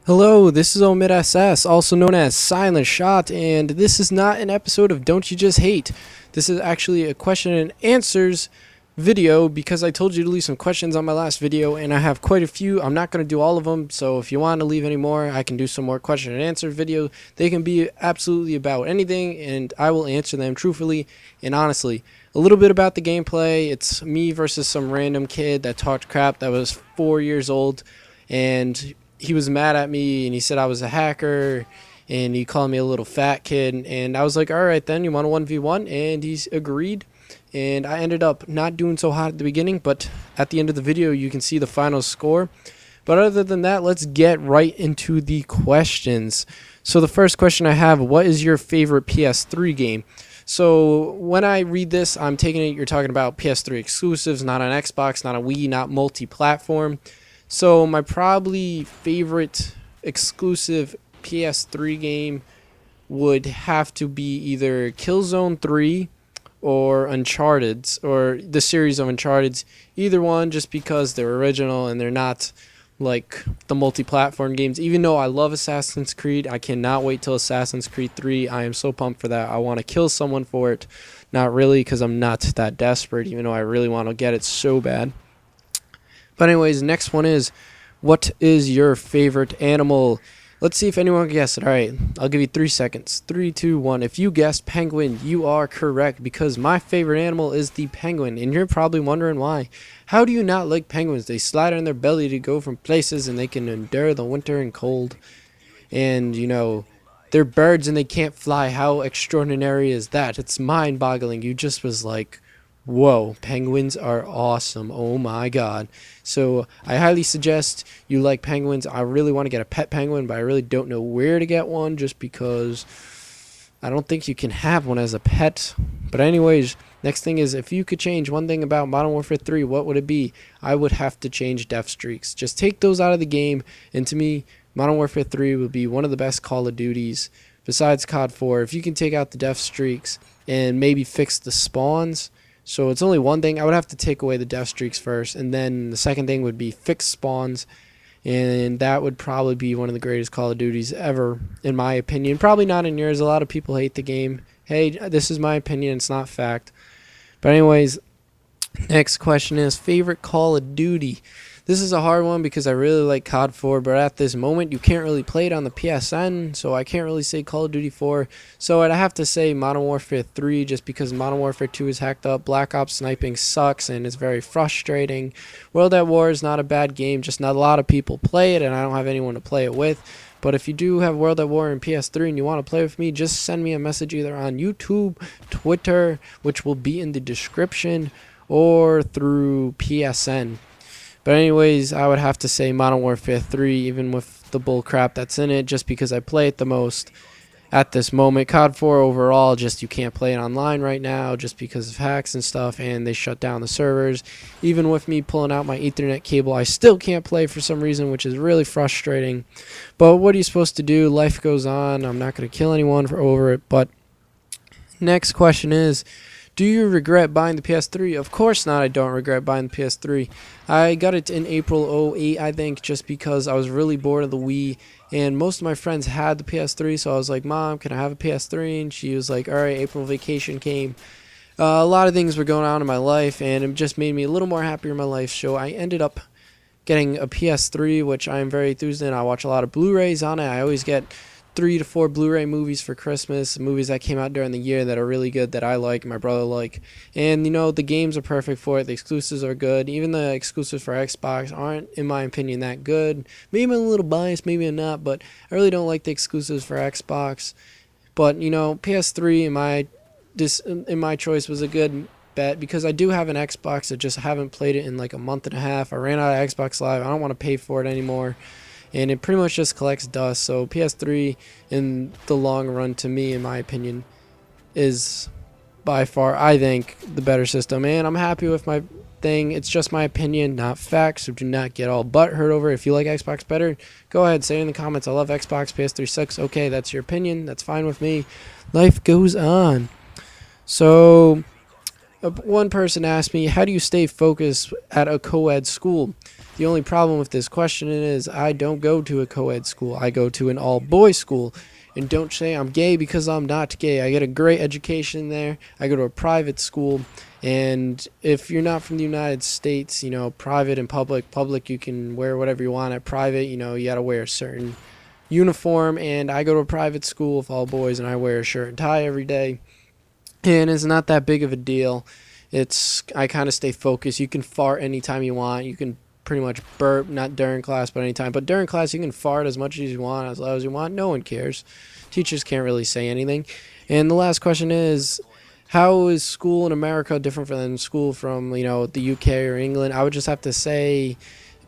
Hello, this is Mw3, also known as Silent Shot, and this is not an episode of Don't You Just Hate. This is actually a question and answers video because I told you to leave some questions on my last video, and I have quite a few. I'm not going to do all of them, so if you want to leave any more, I can do some more question and answer video. They can be absolutely about anything, and I will answer them truthfully and honestly. A little bit about the gameplay. It's me versus some random kid that talked crap that was 4 years old, and he was mad at me and he said I was a hacker and he called me a little fat kid, and I was like, all right then, you want a 1v1? And he's agreed, and I ended up not doing so hot at the beginning, but at the end of the video you can see the final score. But other than that, let's get right into the questions. So the first question I have: what is your favorite PS3 game? So when I read this, I'm taking it you're talking about PS3 exclusives, not on Xbox, not on Wii, not multi-platform. So my probably favorite exclusive PS3 game would have to be either Killzone 3 or Uncharted, or the series of Uncharted. Either one, just because they're original and they're not like the multi-platform games. Even though I love Assassin's Creed, I cannot wait till Assassin's Creed 3. I am so pumped for that. I want to kill someone for it. Not really, because I'm not that desperate, even though I really want to get it so bad. But anyways, next one is, what is your favorite animal? Let's see if anyone can guess it. Alright, I'll give you 3 seconds. 3, 2, 1. If you guessed penguin, you are correct, because my favorite animal is the penguin. And you're probably wondering why. How do you not like penguins? They slide on their belly to go from places, and they can endure the winter and cold. And, you know, they're birds and they can't fly. How extraordinary is that? It's mind-boggling. You just was like, whoa, penguins are awesome. Oh my god. So I highly suggest you like penguins. I really want to get a pet penguin, but I really don't know where to get one, just because I don't think you can have one as a pet. But anyways, next thing is, if you could change one thing about Modern Warfare 3, what would it be? I would have to change death streaks. Just take those out of the game, and to me, Modern Warfare 3 would be one of the best Call of Duties besides COD 4. If you can take out the death streaks and maybe fix the spawns. So it's only one thing. I would have to take away the death streaks first, and then the second thing would be fix spawns, and that would probably be one of the greatest Call of Duties ever, in my opinion. Probably not in yours. A lot of people hate the game. Hey, this is my opinion. It's not fact. But anyways, next question is, favorite Call of Duty? This is a hard one because I really like COD 4, but at this moment you can't really play it on the PSN, so I can't really say Call of Duty 4. So I'd have to say Modern Warfare 3, just because Modern Warfare 2 is hacked up. Black Ops sniping sucks and it's very frustrating. World at War is not a bad game, just not a lot of people play it, and I don't have anyone to play it with. But if you do have World at War and PS3 and you want to play with me, just send me a message either on YouTube, Twitter, which will be in the description, or through PSN. But anyways, I would have to say Modern Warfare 3, even with the bull crap that's in it, just because I play it the most at this moment. COD 4 overall, just you can't play it online right now just because of hacks and stuff, and they shut down the servers. Even with me pulling out my Ethernet cable, I still can't play for some reason, which is really frustrating. But what are you supposed to do? Life goes on. I'm not going to kill anyone over it. But next question is, do you regret buying the PS3? Of course not, I don't regret buying the PS3. I got it in April 08, I think, just because I was really bored of the Wii, and most of my friends had the PS3, so I was like, Mom, can I have a PS3? And she was like, alright. April vacation came. A lot of things were going on in my life, and it just made me a little more happier in my life, so I ended up getting a PS3, which I am very enthused in. I watch a lot of Blu-rays on it. I always get 3 to 4 Blu-ray movies for Christmas, movies that came out during the year that are really good, that I like, my brother like. And, you know, the games are perfect for it. The exclusives are good. Even the exclusives for Xbox aren't, in my opinion, that good. Maybe I'm a little biased, maybe I'm not, but I really don't like the exclusives for Xbox. But, you know, PS3 in my choice was a good bet, because I do have an Xbox. I just haven't played it in like a month and a half. I ran out of Xbox Live. I don't want to pay for it anymore, and it pretty much just collects dust. So PS3 in the long run, to me, in my opinion, is by far, I think, the better system, and I'm happy with my thing. It's just my opinion, not facts, so do not get all butthurt over it. If you like Xbox better, go ahead, say it in the comments. I love Xbox, PS3 sucks. Okay, that's your opinion, that's fine with me. Life goes on. So One person asked me, how do you stay focused at a co-ed school? The only problem with this question is I don't go to a co-ed school. I go to an all-boys school. And don't say I'm gay because I'm not gay. I get a great education there. I go to a private school. And if you're not from the United States, private and public, you can wear whatever you want. At private, you got to wear a certain uniform. And I go to a private school with all boys, and I wear a shirt and tie every day. And it's not that big of a deal. I kind of stay focused. You can fart anytime you want. You can pretty much burp, not during class, but anytime. But during class, you can fart as much as you want, as loud as you want. No one cares. Teachers can't really say anything. And the last question is, how is school in America different than school from, the UK or England? I would just have to say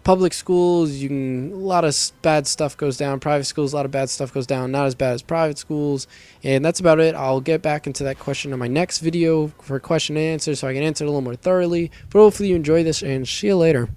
public schools, a lot of bad stuff goes down. Private schools, a lot of bad stuff goes down. Not as bad as private schools. And that's about it. I'll get back into that question in my next video for question and answer so I can answer it a little more thoroughly. But hopefully you enjoy this, and see you later.